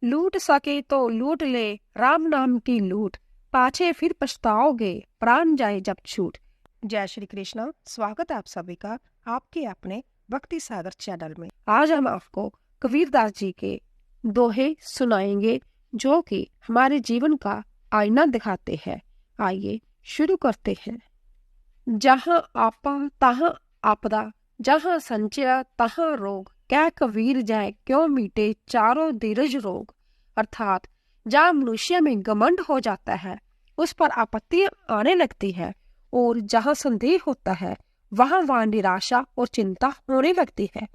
लूट सके तो लूट ले राम नाम की लूट, पाछे फिर पछताओगे प्राण जाए जब छूट। जय श्री कृष्णा। स्वागत है आप सभी का आपके अपने भक्ति सागर चैनल में। आज हम आपको कबीरदास जी के दोहे सुनाएंगे जो कि हमारे जीवन का आईना दिखाते हैं। आइए शुरू करते हैं। जहाँ आपा तहाँ आपदा, जहाँ संचय तहाँ रोग, क्या कबीर जाए क्यों मीटे चारों धीरज रोग। अर्थात जहाँ मनुष्य में घमंड हो जाता है उस पर आपत्तियां आने लगती है, और जहाँ संदेह होता है वहाँ निराशा और चिंता होने लगती है।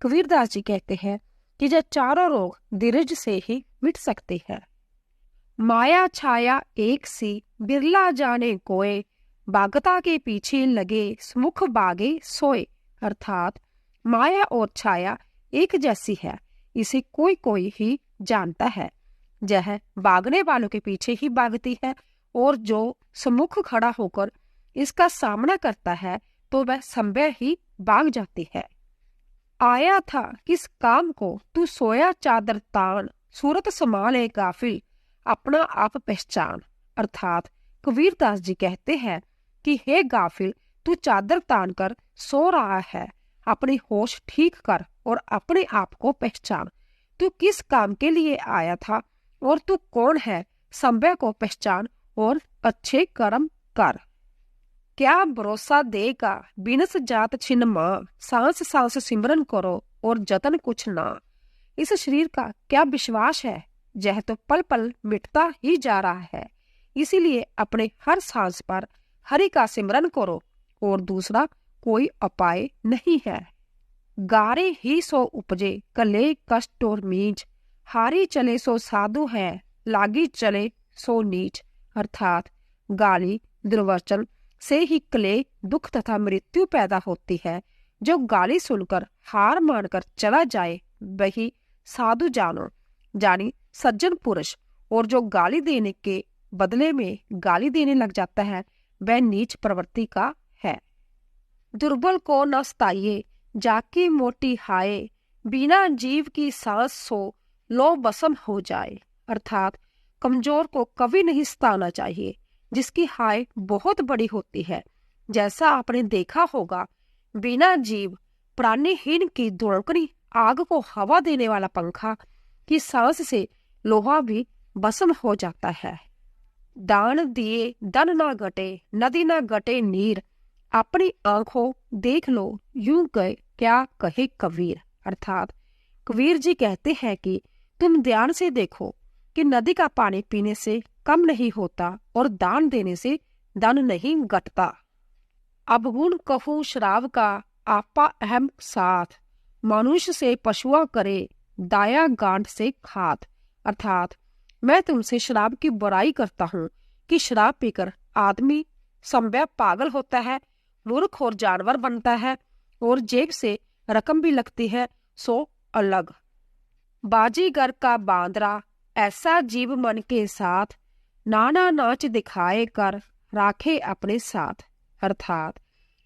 कबीरदास जी कहते हैं कि यह चारों रोग धीरज से ही मिट सकते हैं। माया छाया एक सी बिरला जाने कोय, बागता के पीछे लगे मुख बागे सोए। अर्थात माया और छाया एक जैसी है, इसे कोई कोई ही जानता है। यह भागने वालों के पीछे ही भागती है, और जो सम्मुख खड़ा होकर इसका सामना करता है तो वह संभव ही भाग जाती है। आया था किस काम को तू सोया चादर तान, सूरत संभाले गाफिल अपना आप पहचान। अर्थात कबीरदास जी कहते हैं कि हे गाफिल, तू चादर तान कर सो रहा है, अपनी होश ठीक कर और अपने आप को पहचान। तू किस काम के लिए आया था और तू कौन है, संभव को पहचान और अच्छे कर्म कर। क्या भरोसा देगा बिनस जात छिन मां, सांस सांस सिमरन करो और जतन कुछ ना। इस शरीर का क्या विश्वास है, यह तो पल पल मिटता ही जा रहा है। इसीलिए अपने हर सांस पर हरि का सिमरन करो, और दूसरा कोई उपाय नहीं है। गारे ही सो उपजे कले कष्ट और मीज, हारी चले सो साधु है लागी चले सो नीच। अर्थात गाली दुर्वचन से ही क्लेश दुख तथा मृत्यु पैदा होती है। जो गाली सुनकर हार मानकर चला जाए वही साधु जानो जानी सज्जन पुरुष, और जो गाली देने के बदले में गाली देने लग जाता है वह नीच प्रवृत्ति का है। दुर्बल को न सताइए जाकी मोटी हाय, बिना जीव की सांस सो लो बसम हो जाए। अर्थात कमजोर को कभी नहीं सताना चाहिए जिसकी हाय बहुत बड़ी होती है। जैसा आपने देखा होगा, बिना जीव प्राणीहीन की धुड़कनी आग को हवा देने वाला पंखा की सांस से लोहा भी भस्म हो जाता है। दान दिए धन ना घटे, नदी ना घटे नीर, अपनी आंखों देख लो यूं गए क्या कहे कबीर। अर्थात कबीर जी कहते हैं कि तुम ध्यान से देखो कि नदी का पानी पीने से कम नहीं होता और दान देने से धन नहीं घटता। अब गुण कहूँ शराब का आपा अहम साथ, मनुष्य से पशुआ करे दाया गांठ से खात। अर्थात मैं तुमसे शराब की बुराई करता हूँ कि शराब पीकर आदमी संभव पागल होता है, मूर्ख और जानवर बनता है, और जेब से रकम भी लगती है सो अलग। बाजीगर का बांदरा ऐसा जीव मन के साथ, नाना नाच दिखाए कर राखे अपने साथ। अर्थात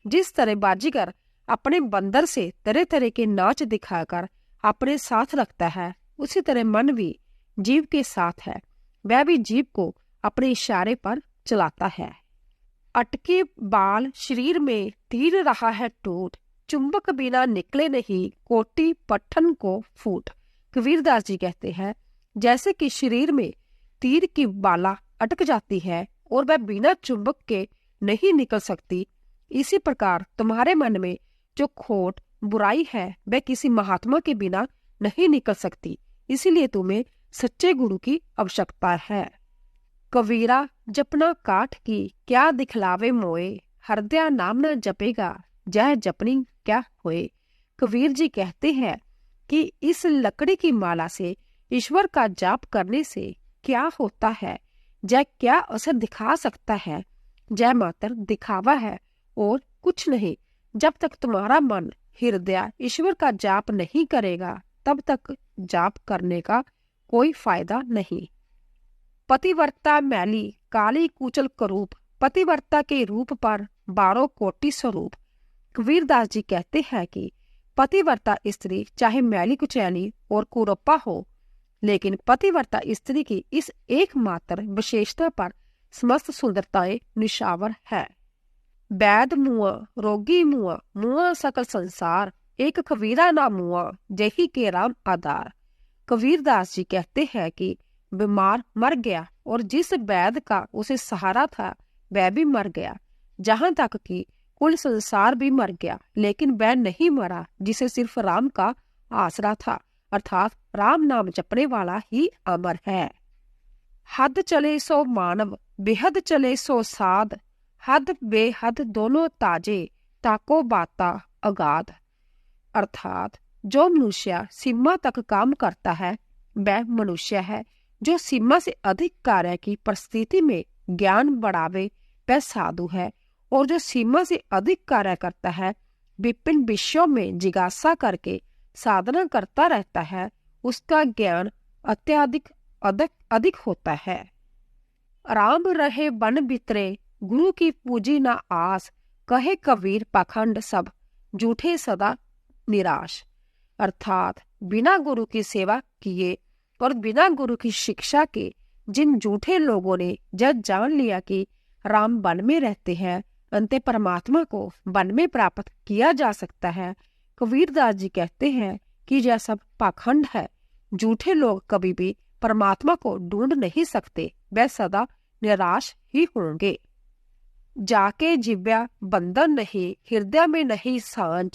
जिस तरह बाजीगर अपने बंदर से तरह तरह के नाच दिखाकर अपने साथ रखता है, उसी तरह मन भी जीव के साथ है, वह भी जीव को अपने इशारे पर चलाता है। अटके बाल शरीर में तीर रहा है टूट, चुंबक बिना निकले नहीं कोटी पट्टन को फूट। कबीरदास जी कहते हैं जैसे कि शरीर में तीर की बाला अटक जाती है और वह बिना चुंबक के नहीं निकल सकती, इसी प्रकार तुम्हारे मन में जो खोट बुराई है वह किसी महात्मा के बिना नहीं निकल सकती। इसीलिए तुम्हें सच्चे गुरु की आवश्यकता है। कबीरा जपना काठ की क्या दिखलावे मोए, हृदय नाम न जपेगा जह जपनी क्या होए। कबीर जी कहते हैं कि इस लकड़ी की माला से ईश्वर का जाप करने से क्या होता है, जय क्या असर दिखा सकता है, जय मात्र दिखावा है और कुछ नहीं। जब तक तुम्हारा मन हृदय ईश्वर का जाप नहीं करेगा तब तक जाप करने का कोई फायदा नहीं। पतिव्रता मैली काली कुचल करूप, पतिव्रता के रूप पर 12 कोटि स्वरूप। कबीरदास जी कहते हैं कि पतिव्रता स्त्री चाहे मैली कुचैली और कुरूपा हो, लेकिन पतिव्रता स्त्री की इस एकमात्र विशेषता पर समस्त सुंदरताएं निशावर है। वैद मुआ, रोगी मुआ, मुआ सकल संसार, एक कबीरा ना मुआ, जही के राम आधार। कबीरदास जी कहते हैं कि बीमार मर गया और जिस वैद का उसे सहारा था वह भी मर गया, जहां तक कि कुल संसार भी मर गया, लेकिन वह नहीं मरा जिसे सिर्फ राम का आसरा था, अर्थात राम नाम जपने वाला ही अमर है। हद चले सो मानव, बेहद चले सो साध, हद बेहद दोनों ताजे, ताको बाता अगाध। अर्थात जो मनुष्य सीमा तक काम करता है वह मनुष्य है, जो सीमा से अधिक कार्य की परिस्थिति में ज्ञान बढ़ावे वह साधु है, और जो सीमा से अधिक कार्य करता है, विभिन्न विषयों में जिज्ञासा करके साधना करता रहता है, उसका ज्ञान अत्यधिक अधिक होता है। राम रहे वन बितरे, गुरु की पूजी ना आस, कहे कबीर पाखंड सब, झूठे सदा निराश। अर्थात बिना गुरु की सेवा किए और बिना गुरु की शिक्षा के जिन झूठे लोगों ने जब जान लिया कि राम वन में रहते हैं, अंत परमात्मा को वन में प्राप्त किया जा सकता है, कबीरदास जी कहते हैं कि यह सब पाखंड है। झूठे लोग कभी भी परमात्मा को ढूंढ नहीं सकते, वह सदा निराश ही होंगे। जाके जिव्या बंधन नहीं, हृदय में नहीं सांझ,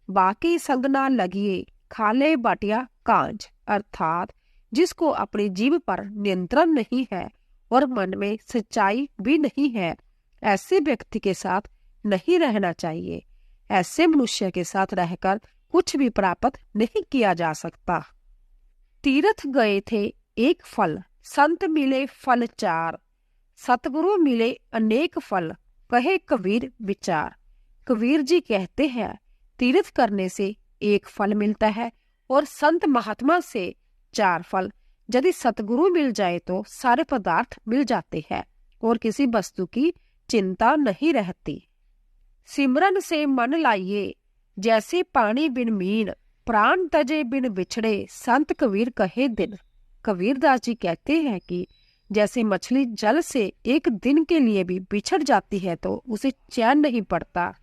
बाकी संग ना लगिए, खाले बाटिया कांच। अर्थात जिसको अपनी जीव पर नियंत्रण नहीं है और मन में सच्चाई भी नहीं है, ऐसे व्यक्ति के साथ नहीं रहना चाहिए। ऐसे मनुष्य के साथ रहकर कुछ भी प्राप्त नहीं किया जा सकता। तीर्थ गए थे एक फल, संत मिले फल चार, सतगुरु मिले अनेक फल, कहे कबीर विचार। कबीर जी कहते हैं तीर्थ करने से एक फल मिलता है और संत महात्मा से 4 फल। यदि सतगुरु मिल जाए तो सारे पदार्थ मिल जाते हैं और किसी वस्तु की चिंता नहीं रहती। सिमरन से मन लाइए, जैसे पानी बिन मीन, प्राण तजे बिन बिछड़े, संत कबीर कहे दिन। कबीरदास जी कहते हैं कि जैसे मछली जल से एक दिन के लिए भी बिछड़ जाती है तो उसे चैन नहीं पड़ता,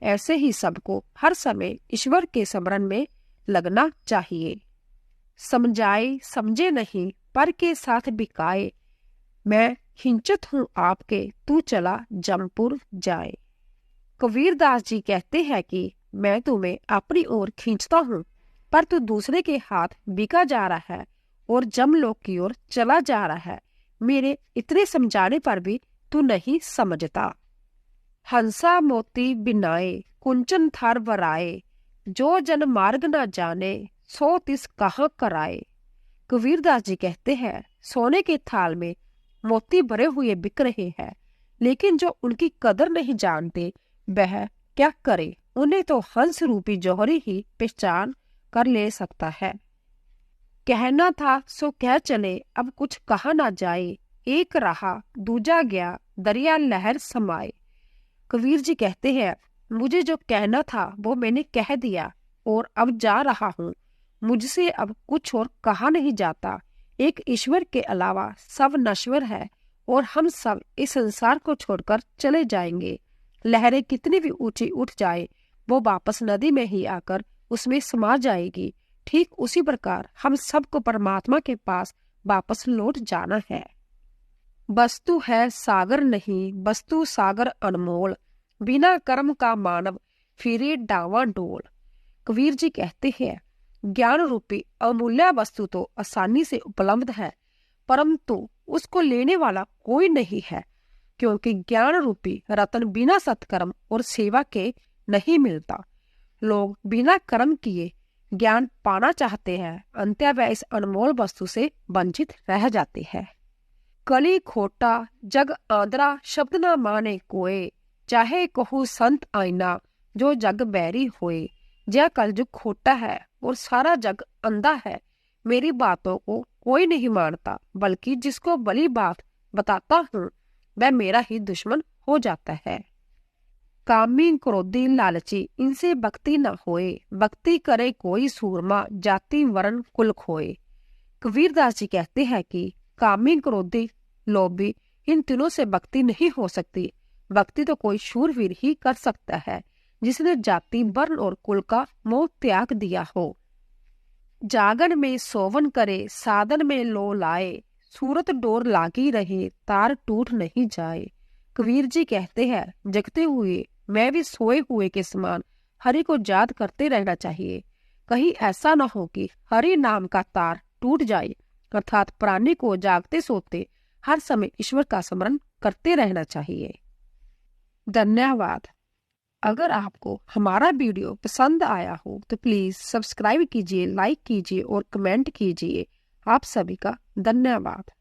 ऐसे ही सबको हर समय ईश्वर के स्मरण में लगना चाहिए। समझाए समझे नहीं, पर के साथ बिकाए, मैं खिंचत हूँ आपके, तू चला जमपुर जाए। कबीरदास जी कहते हैं कि मैं तुम्हें अपनी ओर खींचता हूँ, पर तू दूसरे के हाथ बिका जा रहा है और जमलोक की ओर चला जा रहा है। मेरे इतने समझाने पर भी तू नहीं समझता। हंसा मोती बिनाए, कुंचन थार वराए, जो जन मार्ग न जाने, सो तिस कहाँ कराए। कबीरदास जी कहते हैं सोने के थाल में मोती भरे हुए बिक रहे हैं, लेकिन जो उनकी कदर नहीं जानते वह क्या करे, उन्हें तो हंस रूपी जौहरी ही पहचान कर ले सकता है। कहना था सो कह चले, अब कुछ कहा ना जाए, एक रहा दूजा गया, दरिया लहर समाए। कबीर जी कहते हैं मुझे जो कहना था वो मैंने कह दिया और अब जा रहा हूँ, मुझसे अब कुछ और कहा नहीं जाता। एक ईश्वर के अलावा सब नश्वर है और हम सब इस संसार को छोड़कर चले जाएंगे। लहरें कितनी भी ऊंची उठ जाए वो वापस नदी में ही आकर उसमें समा जाएगी। ठीक उसी प्रकार हम सबको परमात्मा के पास वापस लौट जाना है। वस्तु है सागर नहीं, वस्तु सागर अनमोल, बिना कर्म का मानव फिरे डावाडोल। कबीर जी कहते हैं ज्ञान रूपी अमूल्य वस्तु तो आसानी से उपलब्ध है, परंतु उसको लेने वाला कोई नहीं है, क्योंकि ज्ञान रूपी रतन बिना सत्कर्म और सेवा के नहीं मिलता। लोग बिना कर्म किए ज्ञान पाना चाहते हैं, अंत्य वह इस अनमोल वस्तु से वंचित रह जाते हैं। कली खोटा जग आंदरा, शब्द न माने कोय, चाहे कहूँ संत आईना, जो जग बैरी होए। यह कलयुग खोटा है और सारा जग अंधा है, मेरी बातों को कोई नहीं मानता, बल्कि जिसको भली बात बताता हूँ वह मेरा ही दुश्मन हो जाता है। कामी क्रोधी लालची, इनसे भक्ति न होए, भक्ति करे कोई सूरमा, जाति वर्ण कुल खोए। कबीरदास जी कहते हैं कि कामी, क्रोधी, लोभी, इन तीनों से भक्ति नहीं हो सकती। भक्ति तो कोई शूरवीर ही कर सकता है जिसने जाति, वर्ण और कुल का मोह त्याग दिया हो। जागन में सोवन करे, साधन में लो लाए, सूरत डोर लागी रहे, तार टूट नहीं जाए। कबीर जी कहते हैं, जगते हुए मैं भी सोए हुए के समान हरि को याद करते रहना चाहिए। कहीं ऐसा न हो कि हरि नाम का तार टूट जाए, अर्थात प्राणी को जागते सोते हर समय ईश्वर का स्मरण करते रहना चाहिए। धन्यवाद। अगर आपको हमारा वीडियो पसंद आया हो तो प्लीज सब्सक्राइब कीजिए, लाइक कीजिए और कमेंट कीजिए। आप सभी का धन्यवाद।